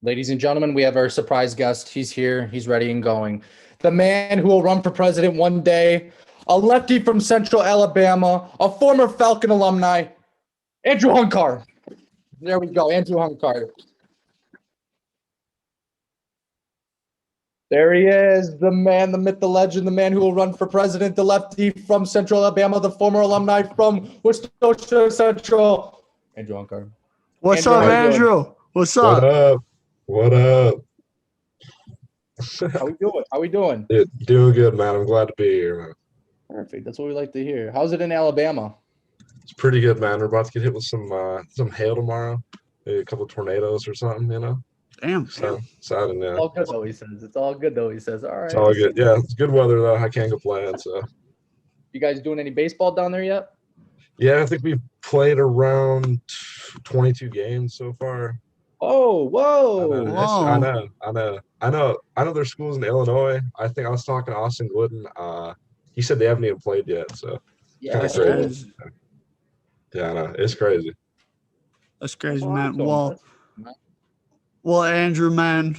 Ladies and gentlemen, we have our surprise guest. He's here. He's ready and going. The man who will run for president one day, a lefty from Central Alabama, a former Falcon alumni, Andrew Hrncar. There we go, Andrew Hrncar. There he is, the man, the myth, the legend, the man who will run for president, the lefty from Central Alabama, the former alumni from Wichita Central, Andrew Hrncar. What's up, Andrew? What's up? What up? What up? How we doing? How we doing? Doing good, man. I'm glad to be here, man. Perfect. That's what we like to hear. How's it in Alabama? It's pretty good, man. We're about to get hit with some hail tomorrow, maybe a couple of tornadoes or something, you know. Damn. So sad and All good though, he says. It's all good though, he says. All right. It's all good. Yeah, it's good weather though. I can't complain. So. You guys doing any baseball down there yet? Yeah, I think we've played around 22 games so far. Oh, whoa! I know. There's schools in Illinois. I think I was talking to Austin Glidden. He said they haven't even played yet. So Yeah, kind of crazy. Yeah, I know. It's crazy. That's crazy, Awesome. man. Well, Andrew, man,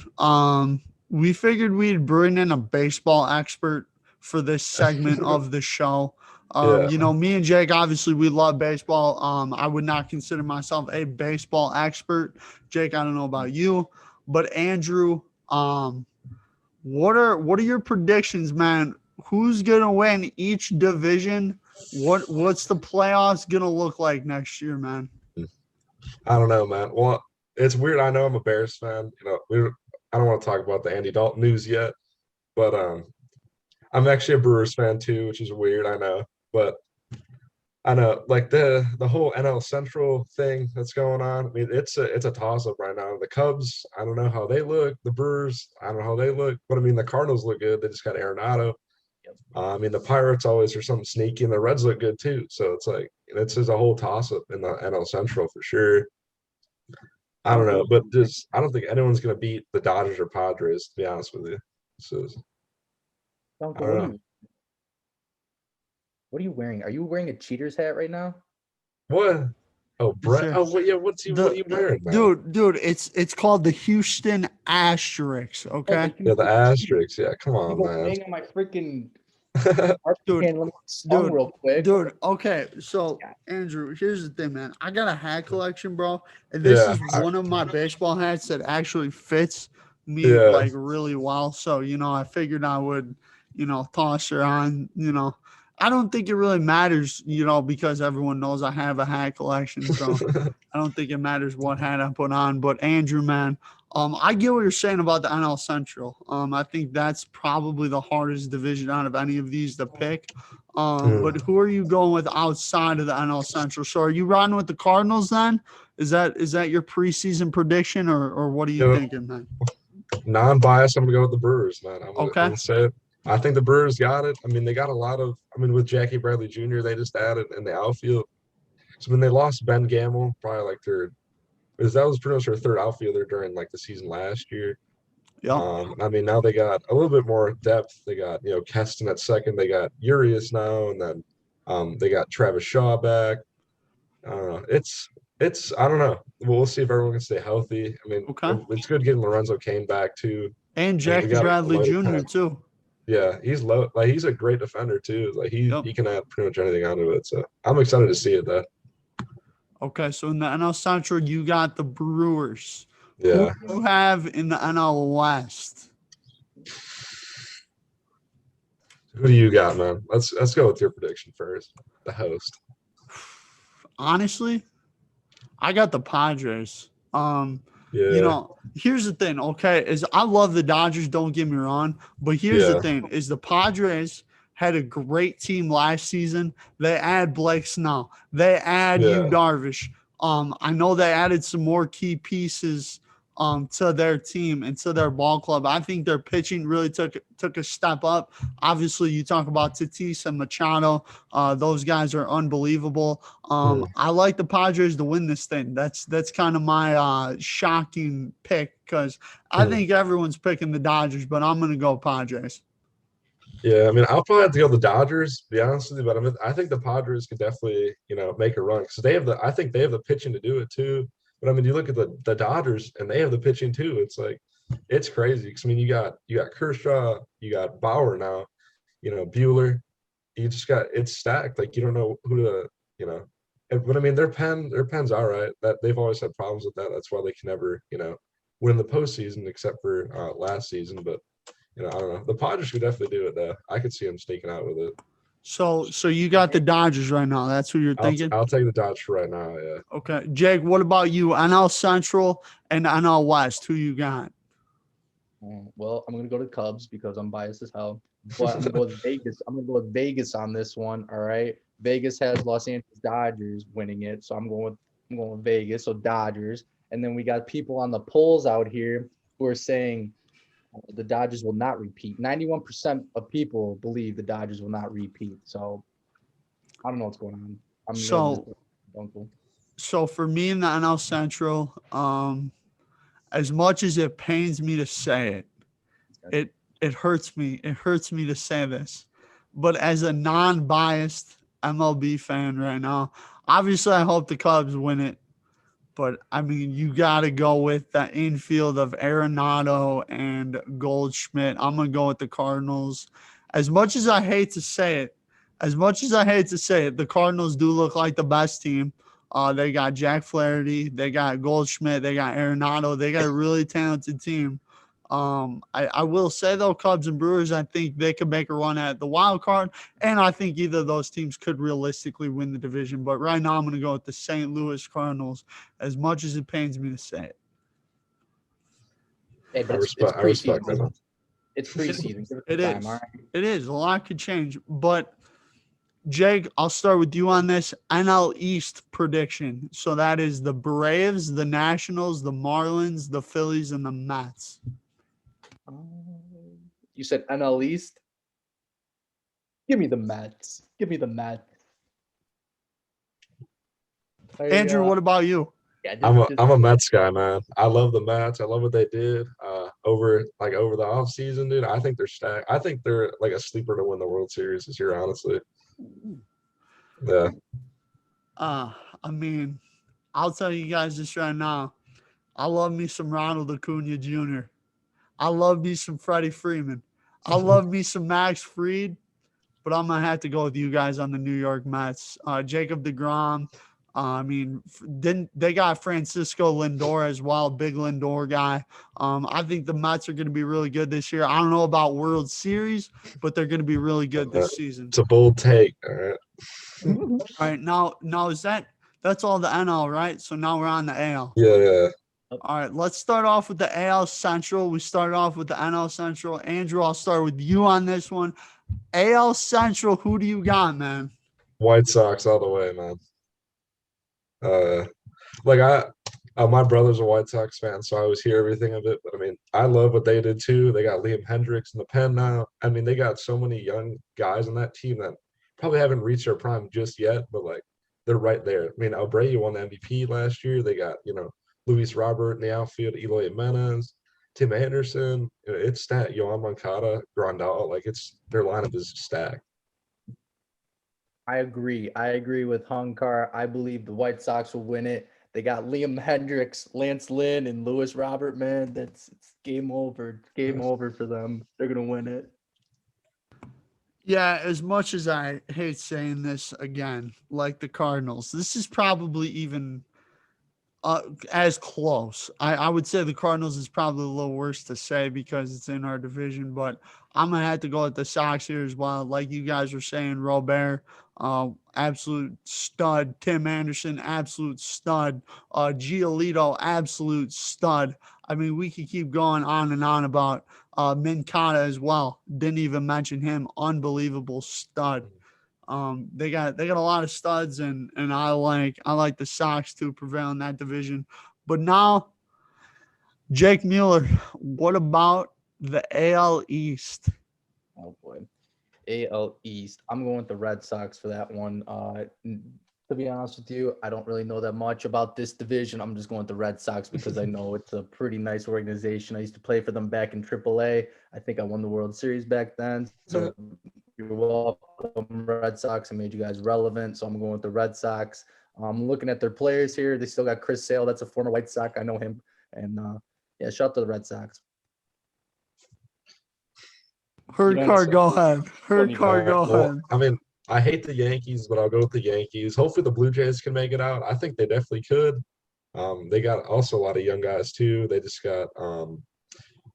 we figured we'd bring in a baseball expert for this segment of the show. You know, me and Jake, obviously, we love baseball. I would not consider myself a baseball expert. Jake, I don't know about you, but Andrew, what are your predictions, man? Who's gonna win each division? What's the playoffs gonna look like next year, man? I don't know, man. Well, it's weird. I know I'm a Bears fan. You know, I don't want to talk about the Andy Dalton news yet, but I'm actually a Brewers fan too, which is weird. I know. But I know, like the whole NL Central thing that's going on. I mean, it's a toss up right now. The Cubs, I don't know how they look. The Brewers, I don't know how they look. But I mean, the Cardinals look good. They just got Arenado. I mean, the Pirates always are something sneaky, and the Reds look good too. So it's like it's just a whole toss up in the NL Central for sure. I don't know, but I don't think anyone's gonna beat the Dodgers or Padres. To be honest with you, so I don't know. What are you wearing? Are you wearing a Cheaters hat right now? What? Oh, Brett. Sure. Oh, yeah. What are you wearing, man? Dude, it's called the Houston Asterisks. Okay. Yeah, the Asterisks. Yeah, come on, man. Hang on my freaking Dude, real quick. Dude, okay. So Andrew, here's the thing, man. I got a hat collection, bro, and this is one of my baseball hats that actually fits me like really well. So I figured I would, toss her on. I don't think it really matters, because everyone knows I have a hat collection. So I don't think it matters what hat I put on. But Andrew, man, I get what you're saying about the NL Central. I think that's probably the hardest division out of any of these to pick. But who are you going with outside of the NL Central? So are you riding with the Cardinals then? Is that your preseason prediction, or what are you thinking, man? Non-biased, I'm gonna go with the Brewers, man. I'm gonna say it. I think the Brewers got it. I mean, they got a lot of. I mean, with Jackie Bradley Jr., they just added in the outfield. So when they lost Ben Gamble, probably like that was pretty much their third outfielder during like the season last year. Yeah. I mean, now they got a little bit more depth. They got Keston at second. They got Urias now, and then they got Travis Shaw back. It's I don't know. We'll see if everyone can stay healthy. I mean, it's good getting Lorenzo Cain back too, and Jackie Bradley Jr. too. Yeah, he's low. Like he's a great defender too. Like he can add pretty much anything out of it. So I'm excited to see it though. Okay, so in the NL Central, you got the Brewers. Yeah. Who do you have in the NL West? Who do you got, man? Let's go with your prediction first. The host. Honestly, I got the Padres. Here's the thing, okay, is I love the Dodgers, don't get me wrong, but here's the thing, is the Padres had a great team last season. They add Blake Snell. They add Yu Darvish. I know they added some more key pieces to their team and to their ball club. I think their pitching really took a step up. Obviously, you talk about Tatis and Machado. Those guys are unbelievable. I like the Padres to win this thing. That's kind of my shocking pick because I think everyone's picking the Dodgers, but I'm going to go Padres. Yeah, I mean, I'll probably have to go the Dodgers, to be honest with you. But I mean, I think the Padres could definitely, make a run because I think they have the pitching to do it too. But I mean, you look at the Dodgers, and they have the pitching too. It's like it's crazy. Because I mean, you got Kershaw, you got Bauer now, Bueller. You just got it's stacked. Like you don't know who to, But I mean, their pen's all right. That they've always had problems with that. That's why they can never, win the postseason except for last season. But I don't know. The Padres could definitely do it though. I could see them sneaking out with it. So you got the Dodgers right now. That's who you're thinking? I'll take the Dodgers right now. Yeah. Okay. Jake, what about you? NL Central and NL West. Who you got? Well, I'm going to go to Cubs because I'm biased as hell. But I'm going to go with Vegas. I'm going to go with Vegas on this one. All right. Vegas has Los Angeles Dodgers winning it. So I'm going with Vegas. So Dodgers. And then we got people on the polls out here who are saying the Dodgers will not repeat. 91% of people believe the Dodgers will not repeat. So I don't know what's going on. So for me in the NL Central, as much as it pains me to say it, it hurts me. It hurts me to say this, but as a non-biased MLB fan right now, obviously I hope the Cubs win it. But, I mean, you got to go with the infield of Arenado and Goldschmidt. I'm going to go with the Cardinals. As much as I hate to say it, the Cardinals do look like the best team. They got Jack Flaherty. They got Goldschmidt. They got Arenado. They got a really talented team. I will say, though, Cubs and Brewers, I think they could make a run at the wild card, and I think either of those teams could realistically win the division. But right now I'm going to go with the St. Louis Cardinals, as much as it pains me to say it. Hey, but I respect that. It's preseason. It is. All right? It is. A lot could change. But, Jake, I'll start with you on this NL East prediction. So that is the Braves, the Nationals, the Marlins, the Phillies, and the Mets. You said NL East? Give me the Mets. Andrew, what about you? Yeah, I'm a Mets guy, man. I love the Mets. I love what they did over the offseason, dude. I think they're stacked. I think they're like a sleeper to win the World Series this year, honestly. Yeah. I mean, I'll tell you guys this right now. I love me some Ronald Acuna Jr. I love me some Freddie Freeman. I love me some Max Fried, but I'm going to have to go with you guys on the New York Mets. Jacob deGrom. They got Francisco Lindor as well, big Lindor guy. I think the Mets are going to be really good this year. I don't know about World Series, but they're going to be really good this season. It's a bold take. All right. All right. Now that's all the NL, right? So now we're on the AL. Yeah. All right, let's start off with the AL Central. We started off with the NL Central. Andrew, I'll start with you on this one. AL Central, who do you got, man? White Sox all the way, man. My brother's a White Sox fan, so I always hear everything of it. But I mean, I love what they did too. They got Liam Hendricks in the pen now. I mean, they got so many young guys on that team that probably haven't reached their prime just yet, but like they're right there. I mean, Abreu won the MVP last year. They got, Luis Robert in the outfield, Eloy Jimenez, Tim Anderson. It's stacked. Yohan Moncada, Grandal. Like their lineup is stacked. I agree with Hrncar. I believe the White Sox will win it. They got Liam Hendricks, Lance Lynn, and Luis Robert, man. It's game over. Game over for them. They're going to win it. Yeah, as much as I hate saying this again, like the Cardinals, this is probably even as close. I would say the Cardinals is probably a little worse to say because it's in our division, but I'm going to have to go with the Sox here as well. Like you guys were saying, Robert, absolute stud. Tim Anderson, absolute stud. Giolito, absolute stud. I mean, we could keep going on and on about Moncada as well. Didn't even mention him. Unbelievable stud. They got a lot of studs, and I like the Sox to prevail in that division. But now, Jake Mueller, what about the AL East? Oh boy, AL East. I'm going with the Red Sox for that one. To be honest with you, I don't really know that much about this division. I'm just going with the Red Sox because I know it's a pretty nice organization. I used to play for them back in AAA. I think I won the World Series back then. So you're welcome, Red Sox. I made you guys relevant, so I'm going with the Red Sox. I'm looking at their players here. They still got Chris Sale. That's a former White Sox. I know him. And shout out to the Red Sox. Hrncar, go ahead. Hrncar, go ahead. I mean, I hate the Yankees, but I'll go with the Yankees. Hopefully the Blue Jays can make it out. I think they definitely could. They got also a lot of young guys too. They just got I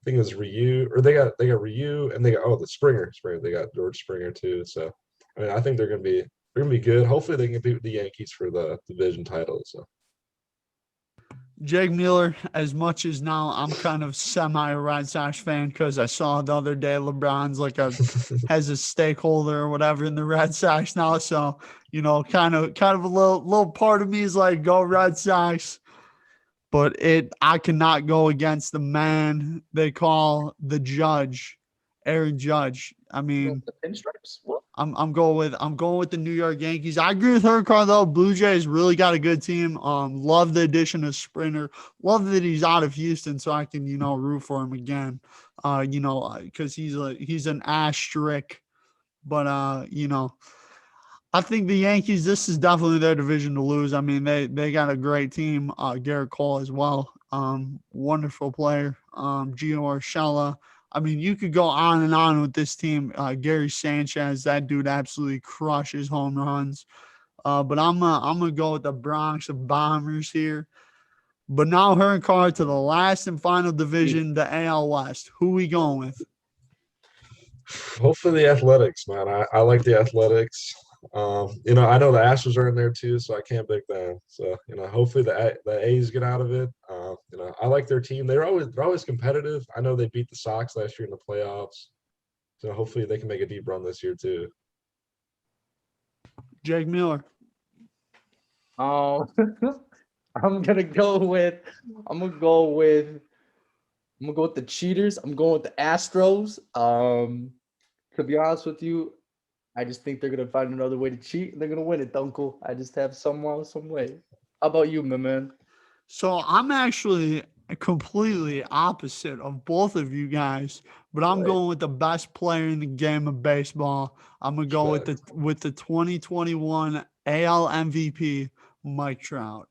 think it was Ryu, or they got Ryu, and they got the Springer. They got George Springer too. So I mean, I think they're gonna be good. Hopefully they can beat the Yankees for the division title. So Jake Mueller, as much as now I'm kind of semi Red Sox fan because I saw the other day LeBron's has a stakeholder or whatever in the Red Sox now. So, kind of a little part of me is like, go Red Sox. But I cannot go against the man they call the Judge, Aaron Judge. I mean, the pinstripes. What? I'm going with the New York Yankees. I agree with Hrncar though. Blue Jays really got a good team. Love the addition of Springer. Love that he's out of Houston, so I can root for him again. Because he's an asterisk. But I think the Yankees. This is definitely their division to lose. I mean, they got a great team. Garrett Cole as well. Wonderful player. Gio Urshela. I mean, you could go on and on with this team. Gary Sanchez, that dude absolutely crushes home runs. But I'm gonna go with the Bronx Bombers here. But now Hrncar to the last and final division, the AL West. Who we going with? hopefully the Athletics, man. I like the Athletics. I know the Astros are in there too, so I can't pick them. So hopefully the A's get out of it. I like their team. They're always competitive. I know they beat the Sox last year in the playoffs, so hopefully they can make a deep run this year too. Jake Mueller. Oh, I'm gonna go with the cheaters. I'm going with the Astros. To be honest with you, I just think they're gonna find another way to cheat and they're gonna win it, Duenkel. I just have some way. How about you, my man? So I'm actually completely opposite of both of you guys, but I'm going with the best player in the game of baseball. I'm gonna go with the 2021 AL MVP, Mike Trout.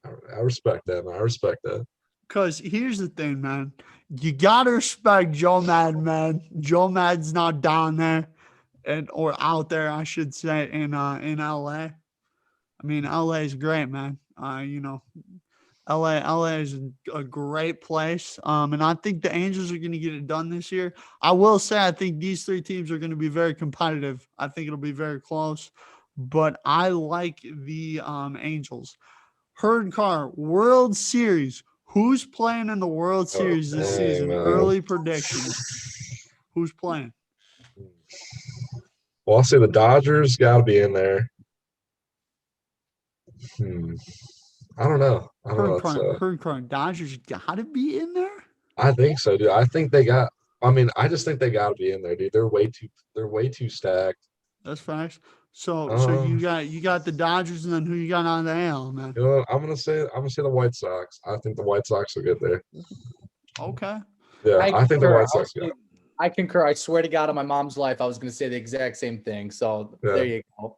I respect that, man. I respect that. Because here's the thing, man. You gotta respect Joe Madden, man. Joe Madden's not down there. Or out there, I should say, in LA. I mean, LA is great, man. LA is a great place. And I think the Angels are going to get it done this year. I will say, I think these three teams are going to be very competitive. I think it'll be very close, but I like the Angels. Hrncar, World Series. Who's playing in the World Series this season? Man. Early predictions. Who's playing? Well, I'll say the Dodgers got to be in there. I don't know. Hrncar, Dodgers got to be in there? I think so, dude. I just think they got to be in there, dude. They're way too stacked. That's facts. So you got the Dodgers, and then who you got on the AL, man? I'm gonna say the White Sox. I think the White Sox will get there. Okay. Yeah, I think the White Sox got it. I concur. I swear to God on my mom's life, I was going to say the exact same thing. So There you go.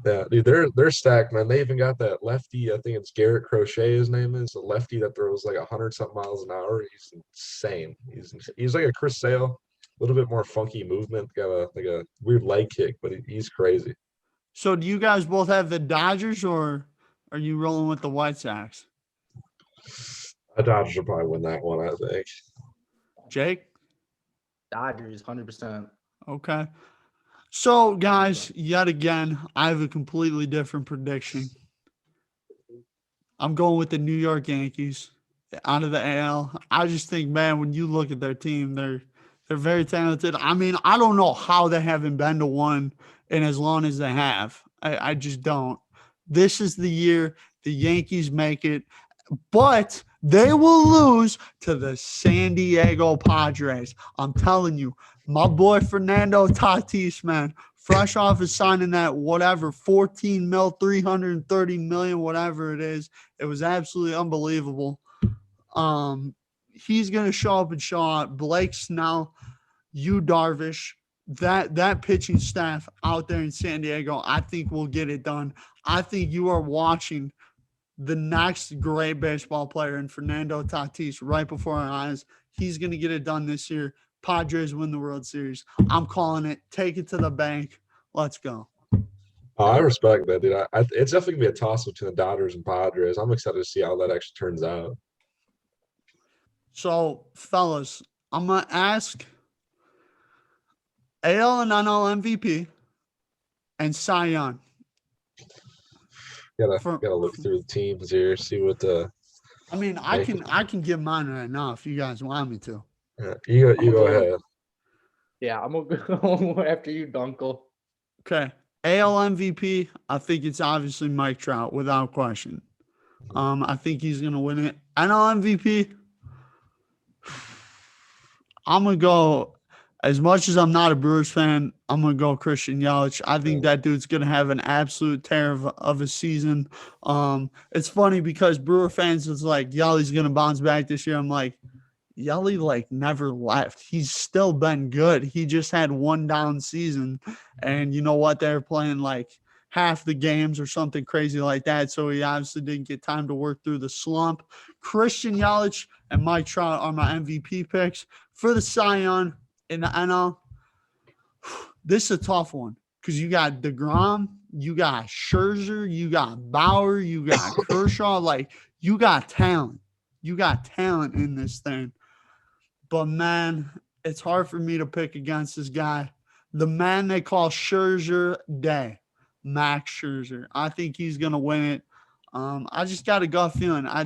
Yeah, dude, they're stacked, man. They even got that lefty. I think it's Garrett Crochet. His name is a lefty that throws like 100-something miles an hour. He's insane. He's like a Chris Sale, a little bit more funky movement. Got a weird leg kick, but he's crazy. So do you guys both have the Dodgers, or are you rolling with the White Sox? The Dodgers will probably win that one, I think. Jake? Dodgers, 100%. Okay. So, guys, yet again, I have a completely different prediction. I'm going with the New York Yankees out of the AL. I just think, man, when you look at their team, they're very talented. I mean, I don't know how they haven't been to one in as long as they have. I just don't. This is the year the Yankees make it, but they will lose to the San Diego Padres. I'm telling you, my boy Fernando Tatis, man, fresh off of signing that whatever, 14 mil, 330 million, whatever it is. It was absolutely unbelievable. He's going to show up and show out. Blake Snell, Yu Darvish, that pitching staff out there in San Diego, I think will get it done. I think you are watching the next great baseball player in Fernando Tatis right before our eyes. He's going to get it done this year. Padres win the World Series. I'm calling it. Take it to the bank. Let's go. Oh, I respect that, dude. It's definitely going to be a toss between the Dodgers and Padres. I'm excited to see how that actually turns out. So, fellas, I'm going to ask AL and NL MVP and Cy Young. Gotta look through the teams here, see what the. I mean, I can give mine right now if you guys want me to. Yeah, you go ahead. Yeah, I'm gonna go after you, Duenkel. Okay. AL MVP, I think it's obviously Mike Trout without question. I think he's gonna win it. NL MVP, I'm gonna go. As much as I'm not a Brewers fan, I'm going to go Christian Yelich. I think that dude's going to have an absolute tear of a season. It's funny because Brewer fans is like, Yelich's going to bounce back this year. I'm like, Yelich never left. He's still been good. He just had one down season. And you know what? They're playing half the games or something crazy like that. So he obviously didn't get time to work through the slump. Christian Yelich and Mike Trout are my MVP picks. For the Cy Young, in the NL, this is a tough one because you got DeGrom, you got Scherzer, you got Bauer, you got Kershaw. You got talent. You got talent in this thing. But, man, it's hard for me to pick against this guy. The man they call Scherzer Day, Max Scherzer. I think he's going to win it. I just got a gut feeling. I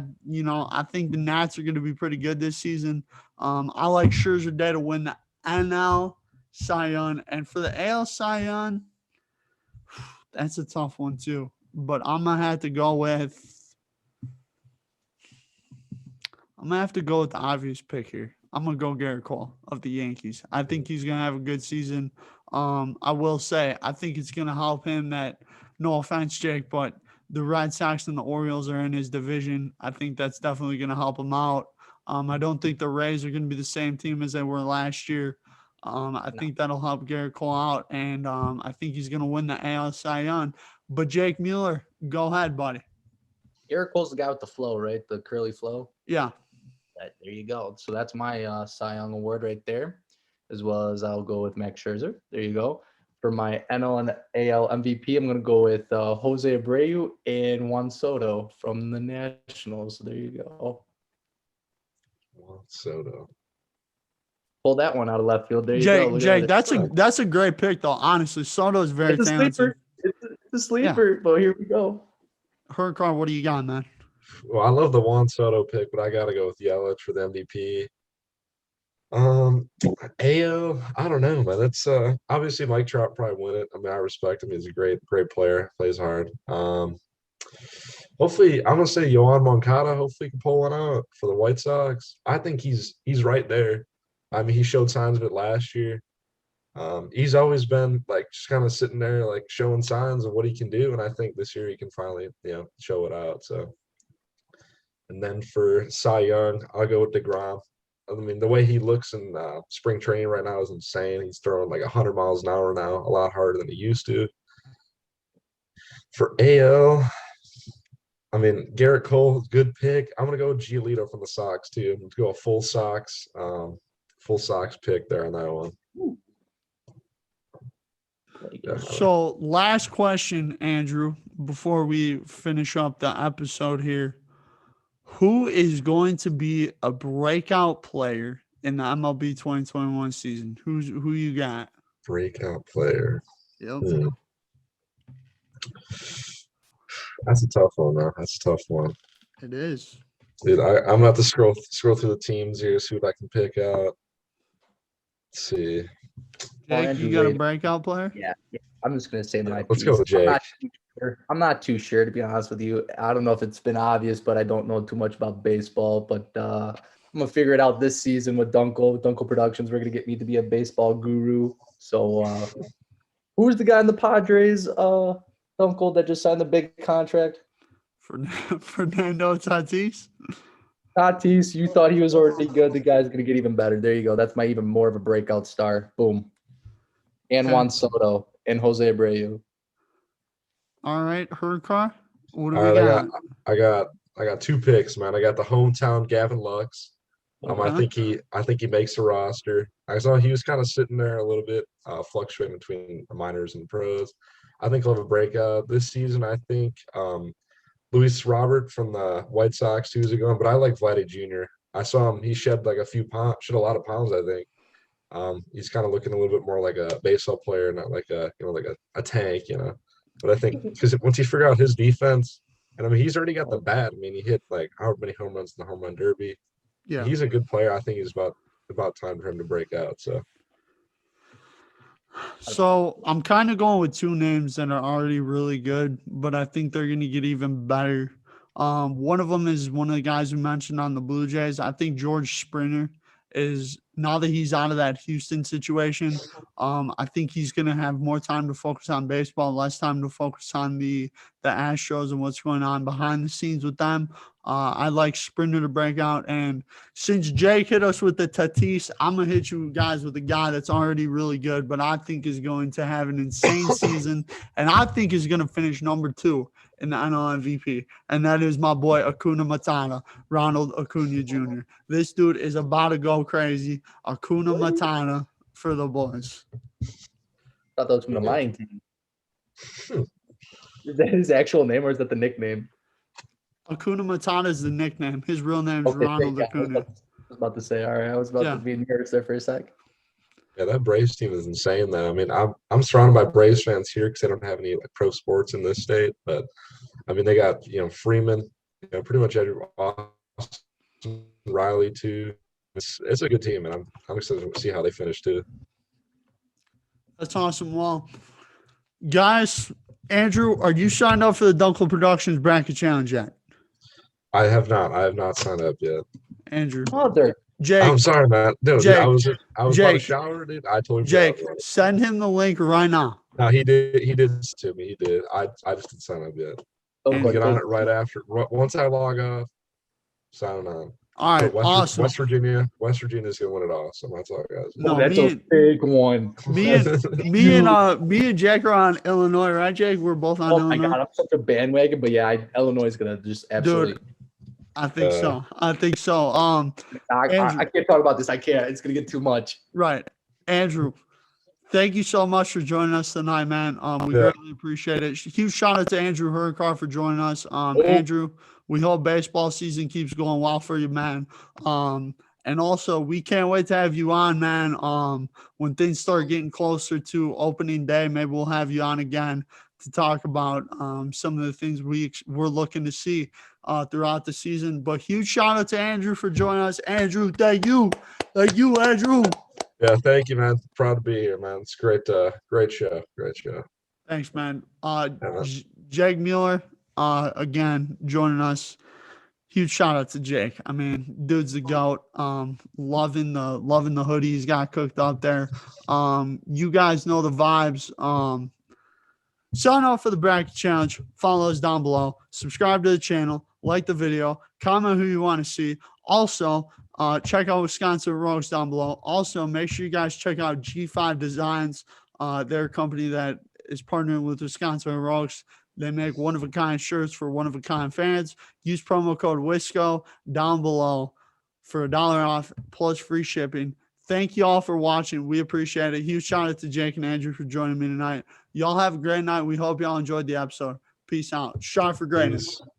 think the Nats are going to be pretty good this season. I like Scherzer Day to win the NL Cy Young, and for the AL Cy Young, that's a tough one too. But I'm gonna have to go with the obvious pick here. I'm gonna go Garrett Cole of the Yankees. I think he's gonna have a good season. I will say I think it's gonna help him that, no offense, Jake, but the Red Sox and the Orioles are in his division. I think that's definitely gonna help him out. I don't think the Rays are going to be the same team as they were last year. I think that'll help Garrett Cole out, and I think he's going to win the AL Cy Young. But Jake Mueller, go ahead, buddy. Garrett Cole's the guy with the flow, right? The curly flow. Yeah. There you go. So that's my Cy Young award right there, as well as I'll go with Max Scherzer. There you go. For my NL and AL MVP, I'm going to go with Jose Abreu and Juan Soto from the Nationals. There you go. Soto. Pull that one out of left field. There you go. go. Jake, that's a great pick, though. Honestly, Soto's very talented. It's a sleeper, but here we go. Hrncar, what do you got, man? Well, I love the Juan Soto pick, but I got to go with Yelich for the MVP. AL, I don't know, man. That's obviously Mike Trout probably win it. I mean, I respect him. He's a great player. Plays hard. Hopefully, I'm gonna say Yohan Moncada. Hopefully, he can pull one out for the White Sox. I think he's right there. I mean, he showed signs of it last year. He's always been just kind of sitting there, showing signs of what he can do, and I think this year he can finally, show it out. So, and then for Cy Young, I'll go with DeGrom. I mean, the way he looks in spring training right now is insane. He's throwing 100 miles an hour now, a lot harder than he used to. For AL. I mean, Garrett Cole, good pick. I'm gonna go with Giolito from the Sox too. Let's go a full Sox pick there on that one. So, last question, Andrew, before we finish up the episode here. Who is going to be a breakout player in the MLB 2021 season? Who you got? Breakout player. Yep. That's a tough one, though. That's a tough one. It is. Dude, I'm about to scroll through the teams here, see what I can pick out. Let's see. Jake, you got a breakout player? Yeah. I'm just going to say my Let's piece. go with Jake. I'm not too sure, to be honest with you. I don't know if it's been obvious, but I don't know too much about baseball. But I'm going to figure it out this season with Duenkel Productions. We're going to get me to be a baseball guru. So who's the guy in the Padres, Duenkel, that just signed the big contract? Fernando Tatis? Tatis, you thought he was already good. The guy's going to get even better. There you go. That's my even more of a breakout star. Boom. and Juan Soto and Jose Abreu. All right, Hrncar. What do All we right, got? I got 2 picks, man. I got the hometown Gavin Lux. Okay. I think he makes the roster. I saw he was kind of sitting there a little bit, fluctuating between the minors and pros. I think he'll have a breakout this season. I think Luis Robert from the White Sox 2 years ago, but I like Vladdy Jr. I saw him. He shed like shed a lot of pounds, I think. He's kind of looking a little bit more like a baseball player, not like a tank, But I think because once he figured out his defense, and I mean he's already got the bat. I mean he hit like however many home runs in the home run derby. Yeah, he's a good player. I think he's about time for him to break out. So I'm kind of going with 2 names that are already really good, but I think they're going to get even better. One of them is one of the guys we mentioned on the Blue Jays. I think George Springer is, now that he's out of that Houston situation, I think he's going to have more time to focus on baseball, less time to focus on the Astros and what's going on behind the scenes with them. I like Springer to break out. And since Jake hit us with the Tatis, I'm going to hit you guys with a guy that's already really good, but I think is going to have an insane season. And I think is going to finish number 2 in the NL MVP. And that is my boy Acuna Matata, Ronald Acuna Jr. This dude is about to go crazy. Acuna Matata for the boys. I thought that was from the Lion King. Is that his actual name or is that the nickname? Acuna Matata is the nickname. His real name is Ronald Acuna. I was about to say, all right, I was about to be embarrassed there for a sec. Yeah, that Braves team is insane. Though I mean, I'm surrounded by Braves fans here because they don't have any pro sports in this state. But I mean, they got Freeman, pretty much every Austin, Riley too. It's a good team, and I'm excited to see how they finish too. That's awesome. Well, guys, Andrew, are you signed up for the Duenkel Productions Bracket Challenge yet? I have not signed up yet. Andrew. Jake. I'm sorry, man. Dude, Jake, I was about Jake, to shower, dude. I told him. Jake, send him the link right now. No, he did. He did to me. He did. I just didn't sign up yet. I'm gonna get on it right after. Once I log off, sign on. All right, awesome. West Virginia is gonna win it all. So that's all, guys. No, that's a big one. Me and Jake are on Illinois, right, Jake? We're both on Illinois. Oh my God, I'm such a bandwagon, but yeah, Illinois is gonna just absolutely. Dude, I think so. I can't talk about this. I can't. It's gonna get too much. Right, Andrew. Thank you so much for joining us tonight, man. We greatly appreciate it. Huge shout out to Andrew Hrncar for joining us. Andrew, we hope baseball season keeps going well for you, man. And also, we can't wait to have you on, man. When things start getting closer to opening day, maybe we'll have you on again to talk about some of the things we're looking to see throughout the season. But huge shout out to Andrew for joining us. Andrew, thank you. Thank you, Andrew. Yeah, thank you, man. Proud to be here, man. It's great. Great show. Great show. Thanks, man. Jake Mueller, again, joining us. Huge shout out to Jake. I mean, dude's the GOAT. Loving the hoodie he's got cooked up there. You guys know the vibes. Sign up for the bracket challenge. Follow us down below. Subscribe to the channel. Like the video. Comment who you want to see. Also, check out Wisconsin Rogues down below. Also, make sure you guys check out G5 Designs. They're a company that is partnering with Wisconsin Rogues. They make one-of-a-kind shirts for one-of-a-kind fans. Use promo code WISCO down below for $1 off plus free shipping. Thank you all for watching. We appreciate it. Huge shout out to Jake and Andrew for joining me tonight. Y'all have a great night. We hope y'all enjoyed the episode. Peace out. Strive for greatness. Peace.